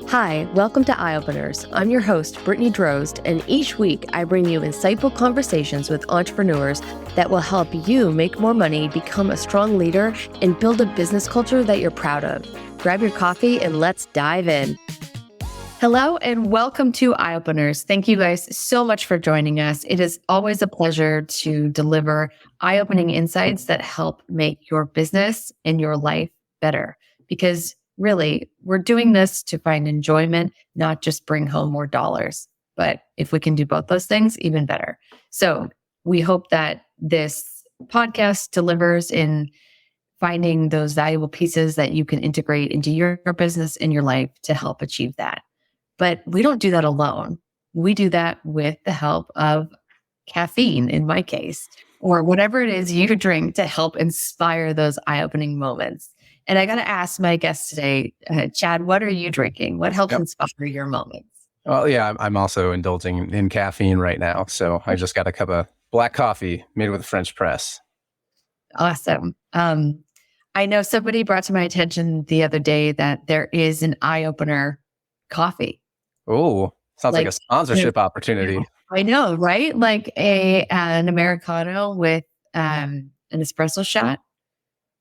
Hi, welcome to Eye Openers. I'm your host, Brittany Drozd, and each week I bring you insightful conversations with entrepreneurs that will help you make more money, become a strong leader, and build a business culture that you're proud of. Grab your coffee and let's dive in. Hello and welcome to Eye Openers. Thank you guys so much for joining us. It is always a pleasure to deliver eye-opening insights that help make your business and your life better. Because really, we're doing this to find enjoyment, not just bring home more dollars. But if we can do both those things, even better. So we hope that this podcast delivers in finding those valuable pieces that you can integrate into your business and your life to help achieve that. But we don't do that alone. We do that with the help of caffeine, in my case, or whatever it is you drink to help inspire those eye-opening moments. And I got to ask my guest today, Chad, what are you drinking? What helps inspire your moments? Well, yeah, I'm also indulging in caffeine right now. So I just got a cup of black coffee made with a French press. Awesome. I know somebody brought to my attention the other day that there is an eye-opener coffee. Oh, sounds like a sponsorship opportunity. I know, right? Like an Americano with an espresso shot.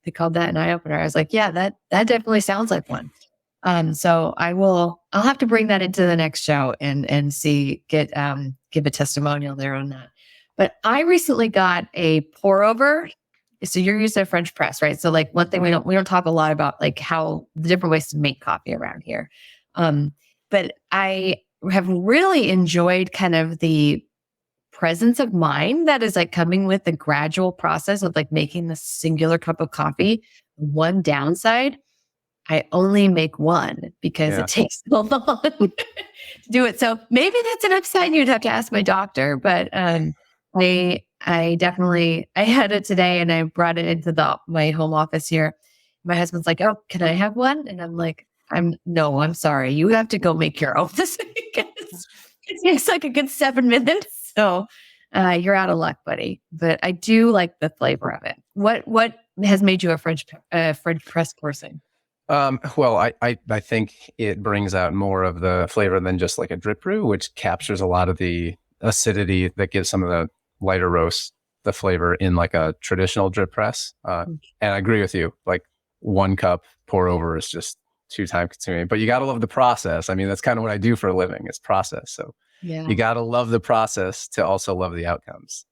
They called that an eye opener. I was like, yeah, that definitely sounds like one. So I'll have to bring that into the next show and give a testimonial there on that. But I recently got a pour over. So you're using a French press, right? So like one thing we don't talk a lot about, like how the different ways to make coffee around here. But I have really enjoyed kind of the presence of mind that is like coming with the gradual process of like making the singular cup of coffee. One downside, I only make one because it takes so long to do it. So maybe that's an upside. You'd have to ask my doctor, but I had it today and I brought it into my home office here. My husband's like, "Oh, can I have one?" And I'm like, I'm sorry. You have to go make your own. It takes like a good 7 minutes. So you're out of luck, buddy. But I do like the flavor of it. What has made you a French press person? Well, I think it brings out more of the flavor than just like a drip brew, which captures a lot of the acidity that gives some of the lighter roasts the flavor in like a traditional drip press. And I agree with you. Like one cup pour over is just too time consuming, but you got to love the process. I mean, that's kind of what I do for a living, is process. So you got to love the process to also love the outcomes.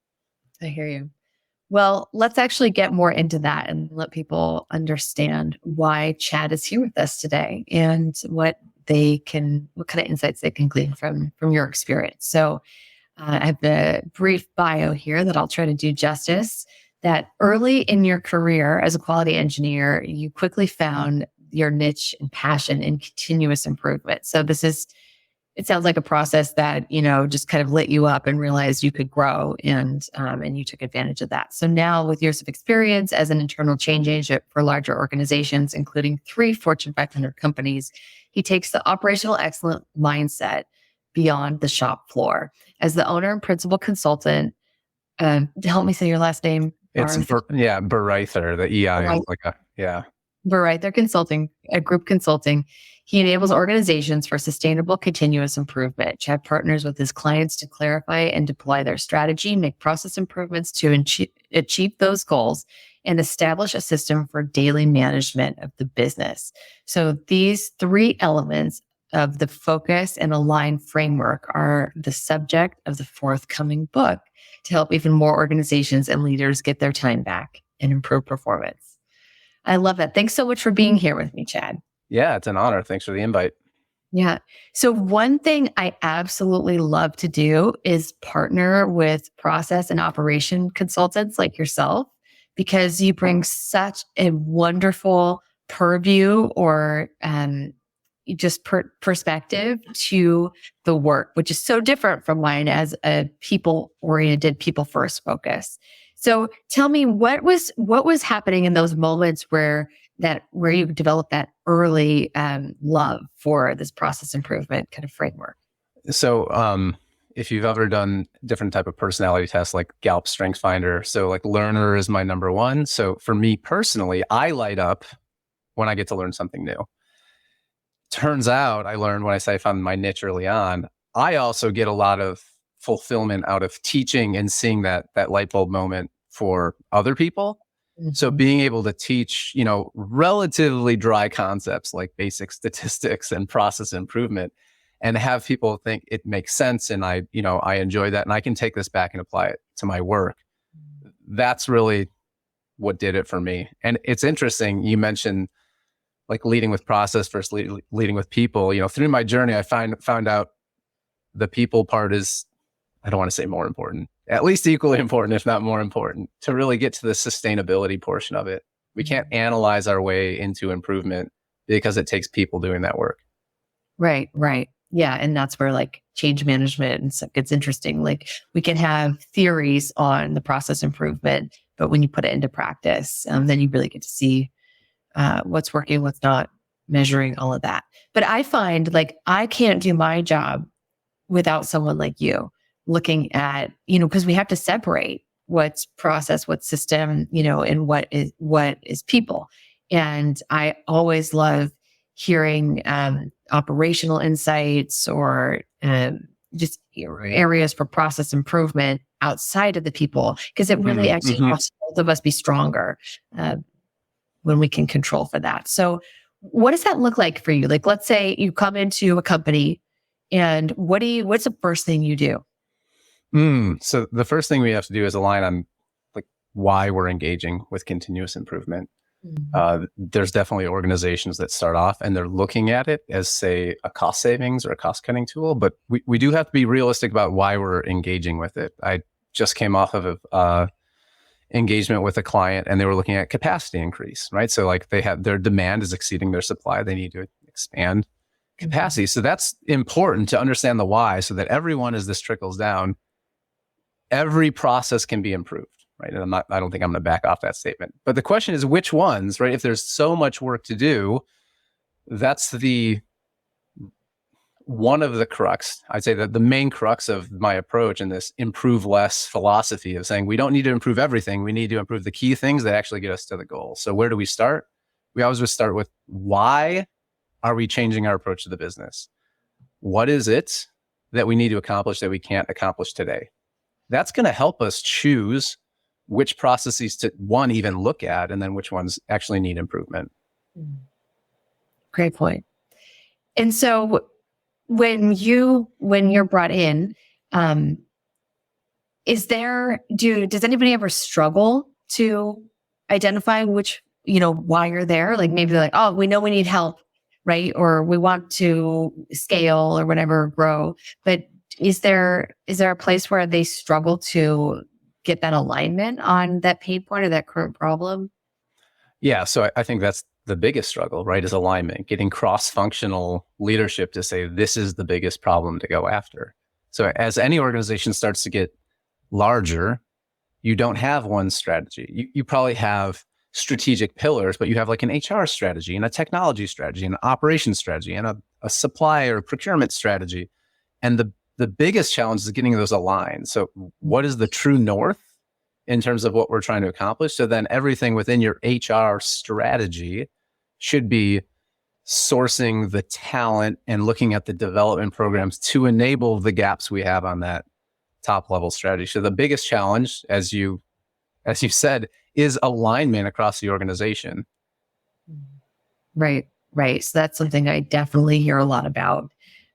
I hear you. Well, let's actually get more into that and let people understand why Chad is here with us today and what kind of insights they can glean from your experience. So I have a brief bio here that I'll try to do justice. That early in your career as a quality engineer, you quickly found your niche and passion in continuous improvement. So it sounds like a process that, just kind of lit you up and realized you could grow and you took advantage of that. So now with years of experience as an internal change agent for larger organizations, including 3 Fortune 500 companies, he takes the operational excellence mindset beyond the shop floor. As the owner and principal consultant, help me say your last name. It's Bareither, the EI. Bareither Consulting, a group consulting. He enables organizations for sustainable continuous improvement. Chad partners with his clients to clarify and deploy their strategy, make process improvements to achieve those goals, and establish a system for daily management of the business. So these 3 elements of the focus and align framework are the subject of the forthcoming book to help even more organizations and leaders get their time back and improve performance. I love that. Thanks so much for being here with me, Chad. Yeah, it's an honor. Thanks for the invite. Yeah. So one thing I absolutely love to do is partner with process and operation consultants like yourself, because you bring such a wonderful purview or just perspective to the work, which is so different from mine as a people-oriented, people-first focus. So tell me, what was happening in those moments where you developed that early love for this process improvement kind of framework? So if you've ever done different type of personality tests like Gallup Strengths Finder, so like learner is my number one. So for me personally, I light up when I get to learn something new. turns out, I learned when I say I found my niche early on, I also get a lot of fulfillment out of teaching and seeing that light bulb moment for other people. So being able to teach, relatively dry concepts like basic statistics and process improvement, and have people think it makes sense, and I enjoy that, and I can take this back and apply it to my work. That's really what did it for me. And it's interesting, you mentioned like leading with process versus leading with people. Through my journey, I found out the people part is, I don't want to say more important, at least equally important, if not more important, to really get to the sustainability portion of it. We can't analyze our way into improvement because it takes people doing that work. Right. Yeah. And that's where like change management and stuff gets interesting. Like we can have theories on the process improvement, but when you put it into practice, then you really get to see what's working, what's not, measuring all of that. But I find like I can't do my job without someone like you looking at, because we have to separate what's process, what's system, and what is people. And I always love hearing operational insights or just areas for process improvement outside of the people, because it really actually helps both of us be stronger when we can control for that. So what does that look like for you? Like, let's say you come into a company and what's the first thing you do? So the first thing we have to do is align on like why we're engaging with continuous improvement. There's definitely organizations that start off and they're looking at it as, say, a cost savings or a cost cutting tool, but we do have to be realistic about why we're engaging with it. I just came off of a engagement with a client and they were looking at capacity increase, right? So like their demand is exceeding their supply. They need to expand capacity. So that's important to understand the why, so that everyone, as this trickles down, every process can be improved, right? And I don't think I'm going to back off that statement. But the question is which ones, right? If there's so much work to do, that's one of the crux. I'd say that the main crux of my approach in this improve less philosophy of saying we don't need to improve everything. We need to improve the key things that actually get us to the goal. So where do we start? We always just start with, why are we changing our approach to the business? What is it that we need to accomplish that we can't accomplish today? That's going to help us choose which processes to, one, even look at, and then which ones actually need improvement. Great point. And so when you're brought in, does anybody ever struggle to identify why you're there? Like maybe they're like, oh, we know we need help, right? Or we want to scale or whatever, grow. But is there a place where they struggle to get that alignment on that pain point or that current problem? Yeah. So I think that's the biggest struggle, right? Is alignment, getting cross-functional leadership to say, this is the biggest problem to go after. So as any organization starts to get larger, you don't have one strategy. You probably have strategic pillars, but you have like an HR strategy and a technology strategy and an operations strategy and a supply or procurement strategy. And the biggest challenge is getting those aligned. So what is the true north in terms of what we're trying to accomplish? So then everything within your HR strategy should be sourcing the talent and looking at the development programs to enable the gaps we have on that top level strategy. So the biggest challenge, as you said, is alignment across the organization. Right. So that's something I definitely hear a lot about.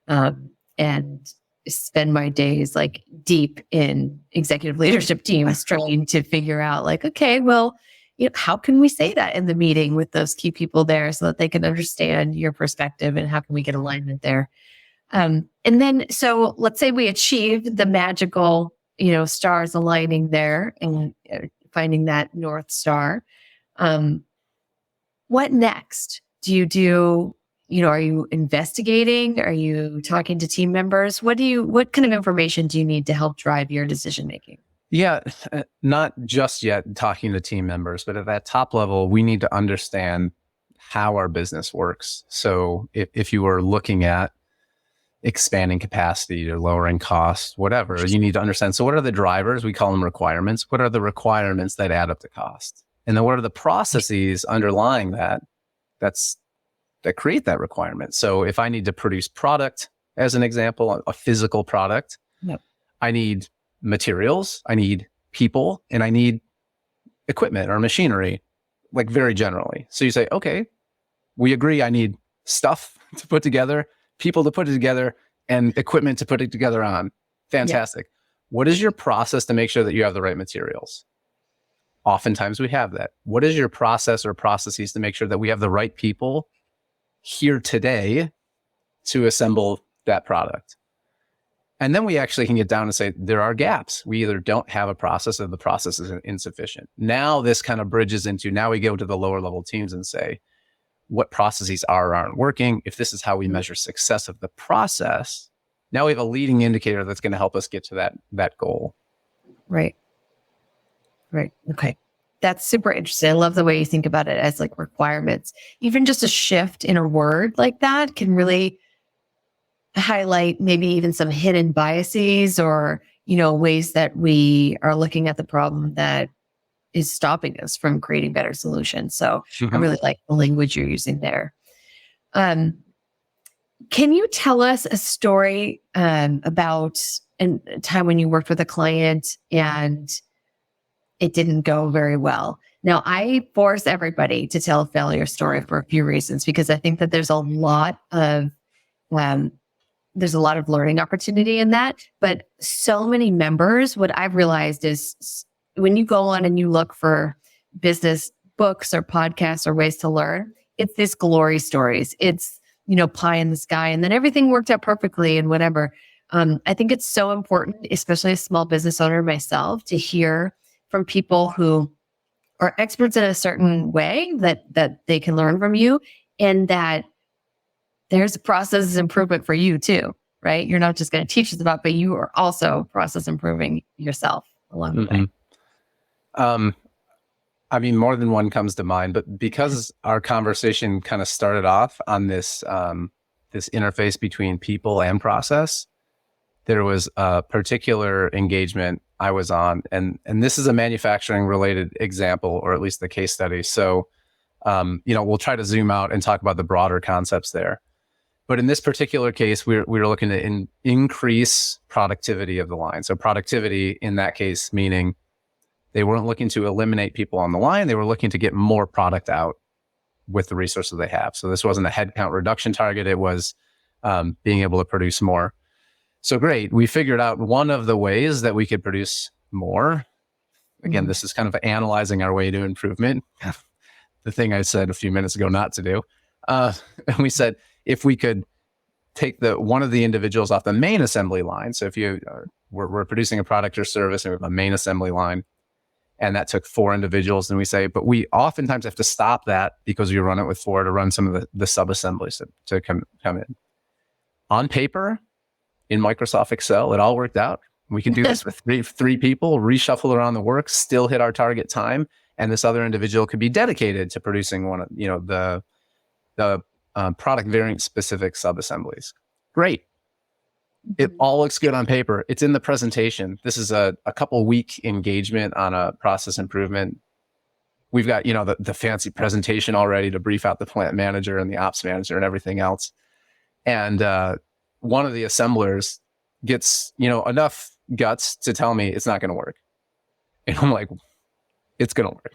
And spend my days like deep in executive leadership teams trying to figure out like, okay, well, how can we say that in the meeting with those key people there so that they can understand your perspective, and how can we get alignment there? And then, so let's say we achieve the magical, stars aligning there and finding that North Star. What next? Do you do? Are you investigating? Are you talking to team members? What kind of information do you need to help drive your decision making? Yeah, not just yet talking to team members, but at that top level, we need to understand how our business works. So if you are looking at expanding capacity or lowering costs, whatever, you need to understand. So what are the drivers? We call them requirements. What are the requirements that add up to cost? And then what are the processes underlying that? That's create that requirement. So if I need to produce product, as an example, a physical product, Yep. I need materials, I need people, and I need equipment or machinery, like very generally. So you say, okay, we agree I need stuff to put together, people to put it together, and equipment to put it together on. Fantastic. Yeah. What is your process to make sure that you have the right materials? Oftentimes we have that. What is your process or processes to make sure that we have the right people here today to assemble that product? And then we actually can get down and say, there are gaps. We either don't have a process or the process is insufficient. Now this kind of bridges into, now we go to the lower level teams and say, what processes are or aren't working? If this is how we measure success of the process, now we have a leading indicator that's going to help us get to that goal. Right. Okay. That's super interesting. I love the way you think about it as like requirements. Even just a shift in a word like that can really highlight maybe even some hidden biases or, ways that we are looking at the problem that is stopping us from creating better solutions. So I really like the language you're using there. Can you tell us a story about a time when you worked with a client and it didn't go very well? Now, I force everybody to tell a failure story for a few reasons, because I think that there's a lot of learning opportunity in that. But so many members, what I've realized is when you go on and you look for business books or podcasts or ways to learn, it's these glory stories. It's, pie in the sky, and then everything worked out perfectly and whatever. I think it's so important, especially a small business owner myself, to hear from people who are experts in a certain way that they can learn from you, and that there's a process improvement for you too, right? You're not just going to teach us about, but you are also process improving yourself along the way. More than one comes to mind, but because our conversation kind of started off on this interface between people and process, there was a particular engagement I was on, and this is a manufacturing related example, or at least the case study. So, we'll try to zoom out and talk about the broader concepts there. But in this particular case, we were looking to increase productivity of the line. So productivity in that case, meaning they weren't looking to eliminate people on the line. They were looking to get more product out with the resources they have. So this wasn't a headcount reduction target. It was being able to produce more. So great. We figured out one of the ways that we could produce more. Again, this is kind of analyzing our way to improvement. The thing I said a few minutes ago not to do. And we said, if we could take one of the individuals off the main assembly line. So if we're producing a product or service and we have a main assembly line, and that took 4 individuals, and we say, but we oftentimes have to stop that because we run it with 4 to run some of the sub-assemblies to come in. On paper, in Microsoft Excel, it all worked out. We can do this with three people, reshuffle around the work, still hit our target time, and this other individual could be dedicated to producing one of the product variant specific sub-assemblies. Great. It all looks good on paper. It's in the presentation. This is a couple week engagement on a process improvement. We've got, the fancy presentation already to brief out the plant manager and the ops manager and everything else. And one of the assemblers gets, enough guts to tell me it's not going to work. And I'm like, it's going to work.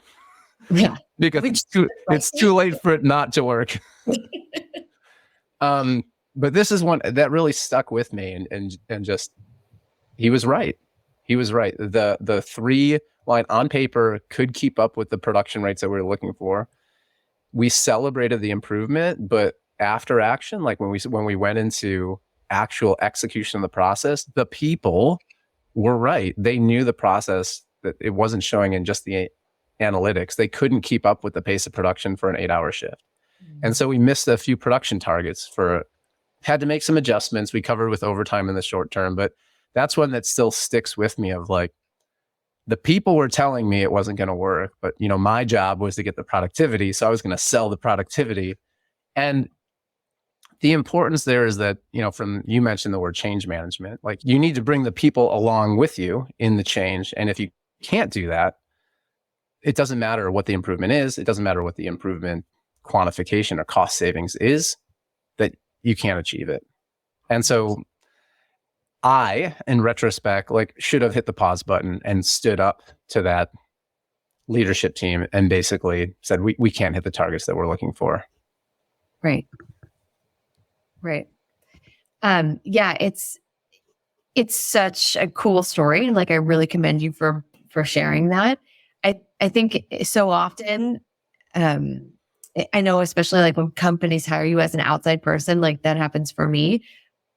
Yeah. Because it's too late for it not to work. But this is one that really stuck with me, and just, he was right. He was right. The 3 line on paper could keep up with the production rates that we were looking for. We celebrated the improvement, but after action, like when we went into actual execution of the process, the people were right. They knew the process, that it wasn't showing in just the analytics. They couldn't keep up with the pace of production for an 8-hour shift. And so we missed a few production targets had to make some adjustments. We covered with overtime in the short term, but that's one that still sticks with me, of like, the people were telling me it wasn't going to work, but my job was to get the productivity. So I was going to sell the productivity. And the importance there is that, you mentioned the word change management, like you need to bring the people along with you in the change. And if you can't do that, it doesn't matter what the improvement is. It doesn't matter what the improvement quantification or cost savings is, that you can't achieve it. And so I, in retrospect, should have hit the pause button and stood up to that leadership team and basically said, we can't hit the targets that we're looking for. Right. Yeah, it's such a cool story. I really commend you for sharing that. I think so often, I know, especially when companies hire you as an outside person, that happens for me.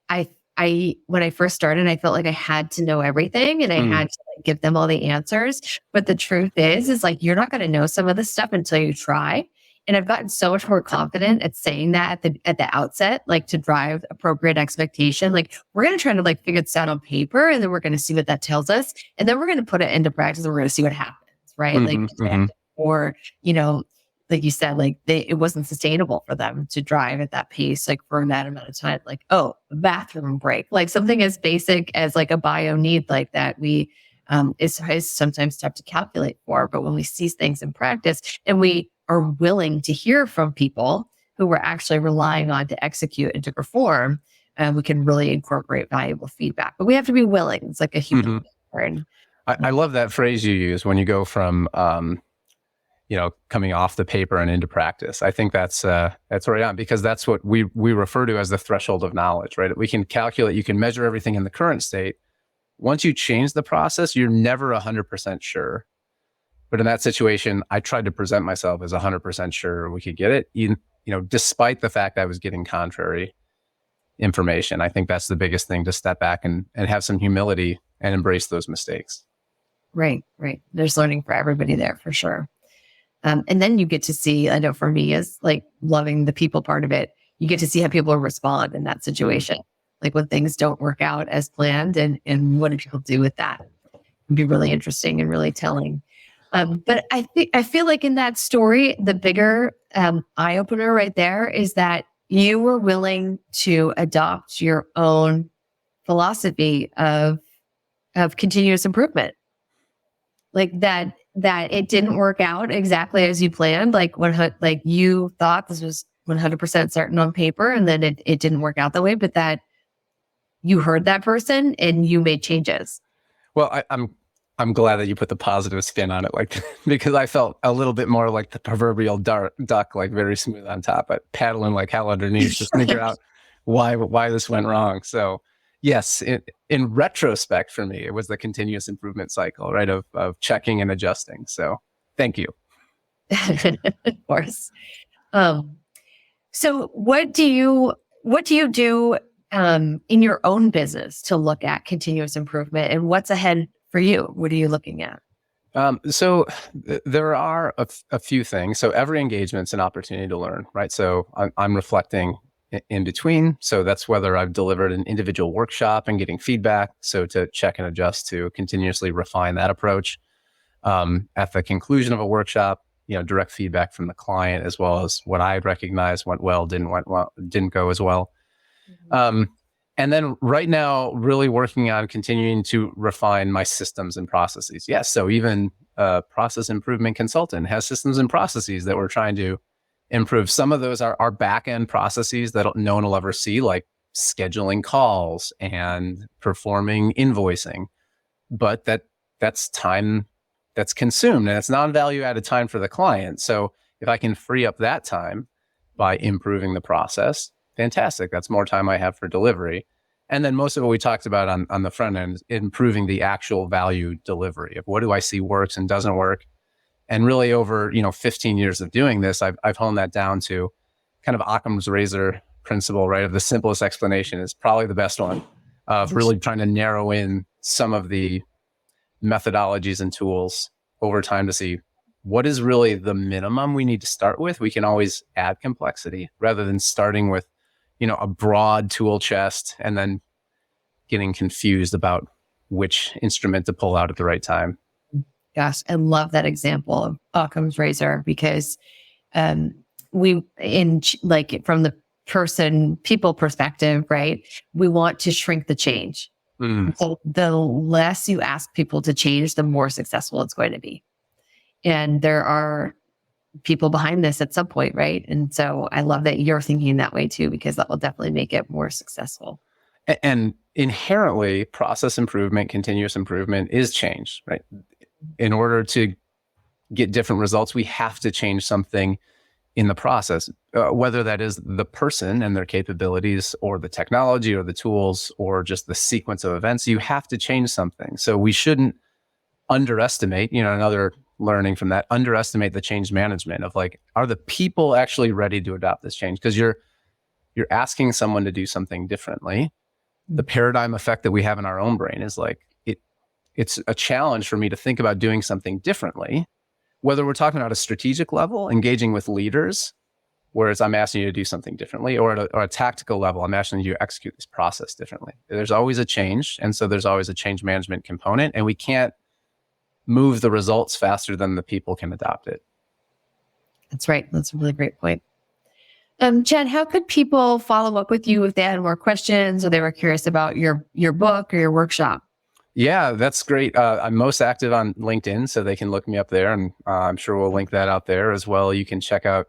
When I first started, I felt like I had to know everything and I had to give them all the answers. But the truth is you're not going to know some of this stuff until you try. And I've gotten so much more confident at saying that at the outset, to drive appropriate expectation. We're going to try to figure this out on paper, and then we're going to see what that tells us. And then we're going to put it into practice and we're going to see what happens. Right. Or, like you said, it wasn't sustainable for them to drive at that pace, for that amount of time. A bathroom break, something as basic as a bio need like that we is sometimes tough to calculate for. But when we see things in practice and we are willing to hear from people who we're actually relying on to execute and to perform, we can really incorporate valuable feedback. But we have to be willing. It's like a human. I love that phrase you use when you go from coming off the paper and into practice. I think that's right on, because that's what we refer to as the threshold of knowledge, right? We can calculate, you can measure everything in the current state. Once you change the process, you're never 100% sure. But in that situation, I tried to present myself as 100% sure we could get it, despite the fact I was getting contrary information. I think that's the biggest thing, to step back and have some humility and embrace those mistakes. Right. There's learning for everybody there, for sure. And then you get to see, I know for me, is loving the people part of it. You get to see how people respond in that situation. When things don't work out as planned, and what do people do with that? It'd be really interesting and really telling. But I feel in that story, the bigger eye opener right there is that you were willing to adopt your own philosophy of continuous improvement. That it didn't work out exactly as you planned. You thought this was 100% certain on paper, and then it didn't work out that way, but that you heard that person and you made changes. Well, I'm glad that you put the positive spin on it, because I felt a little bit more like the proverbial duck, very smooth on top, but paddling like hell underneath to figure out why this went wrong. So yes, in retrospect, for me, it was the continuous improvement cycle, right, of checking and adjusting. So thank you. Of course. So what do you do in your own business to look at continuous improvement, and what's ahead for you? What are you looking at? So there are a few things. So every engagement's an opportunity to learn, right? So I'm reflecting in between. So that's whether I've delivered an individual workshop and getting feedback. So to check and adjust, to continuously refine that approach. At the conclusion of a workshop, direct feedback from the client, as well as what I recognize went well, didn't go as well. And then right now, really working on continuing to refine my systems and processes. Yes. So even a process improvement consultant has systems and processes that we're trying to improve. Some of those are our backend processes that no one will ever see, like scheduling calls and performing invoicing. But that's time that's consumed, and it's non-value added time for the client. So if I can free up that time by improving the process, fantastic. That's more time I have for delivery. And then most of what we talked about on the front end is improving the actual value delivery of what do I see works and doesn't work. And really over 15 years of doing this, I've honed that down to kind of Occam's razor principle, right? Of the simplest explanation is probably the best one, of really trying to narrow in some of the methodologies and tools over time to see what is really the minimum we need to start with. We can always add complexity rather than starting with, a broad tool chest and then getting confused about which instrument to pull out at the right time. Gosh, I love that example of Occam's razor, because from the people perspective, right? We want to shrink the change. So the less you ask people to change, the more successful it's going to be. And there are people behind this at some point, right? And so I love that you're thinking that way too, because that will definitely make it more successful. And inherently, process improvement, continuous improvement is change, right? In order to get different results, we have to change something in the process, whether that is the person and their capabilities or the technology or the tools or just the sequence of events. You have to change something. So we shouldn't underestimate, another learning from that, underestimate the change management of like, are the people actually ready to adopt this change? Because you're asking someone to do something differently. The paradigm effect that we have in our own brain is like, it's a challenge for me to think about doing something differently, whether we're talking about a strategic level, engaging with leaders, whereas I'm asking you to do something differently, or at a tactical level, I'm asking you to execute this process differently. There's always a change. And so there's always a change management component, and we can't move the results faster than the people can adopt it. That's right. That's a really great point. Chad, how could people follow up with you if they had more questions or they were curious about your book or your workshop? Yeah, that's great. I'm most active on LinkedIn, so they can look me up there, and I'm sure we'll link that out there as well. You can check out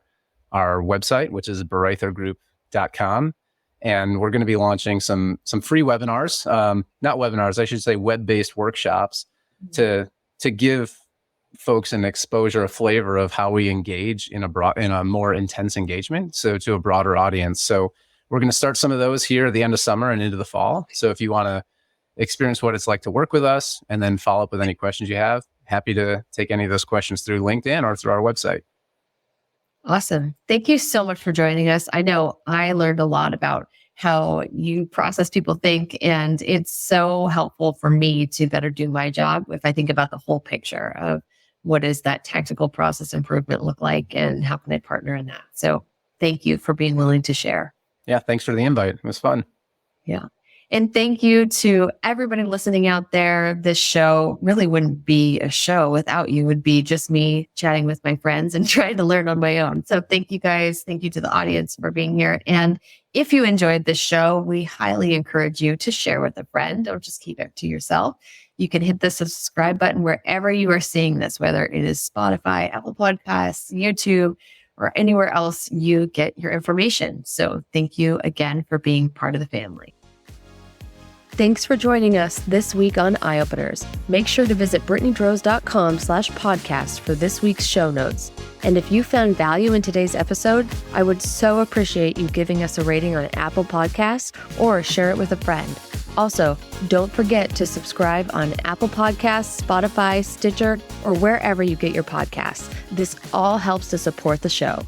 our website, which is bareithergroup.com, and we're going to be launching some free webinars, not webinars, I should say web-based workshops to give folks an exposure, a flavor of how we engage in a more intense engagement, so to a broader audience. So we're going to start some of those here at the end of summer and into the fall. So if you want to experience what it's like to work with us and then follow up with any questions you have, happy to take any of those questions through LinkedIn or through our website. Awesome. Thank you so much for joining us. I know I learned a lot about how you process people think, and it's so helpful for me to better do my job if I think about the whole picture of what does that tactical process improvement look like and how can I partner in that. So thank you for being willing to share. Yeah, thanks for the invite. It was fun. Yeah. And thank you to everybody listening out there. This show really wouldn't be a show without you. It would be just me chatting with my friends and trying to learn on my own. So thank you guys. Thank you to the audience for being here. And if you enjoyed this show, we highly encourage you to share with a friend. Don't just keep it to yourself. You can hit the subscribe button wherever you are seeing this, whether it is Spotify, Apple Podcasts, YouTube, or anywhere else you get your information. So thank you again for being part of the family. Thanks for joining us this week on Eye Openers. Make sure to visit BrittanyDrose.com/podcast for this week's show notes. And if you found value in today's episode, I would so appreciate you giving us a rating on Apple Podcasts or share it with a friend. Also, don't forget to subscribe on Apple Podcasts, Spotify, Stitcher, or wherever you get your podcasts. This all helps to support the show.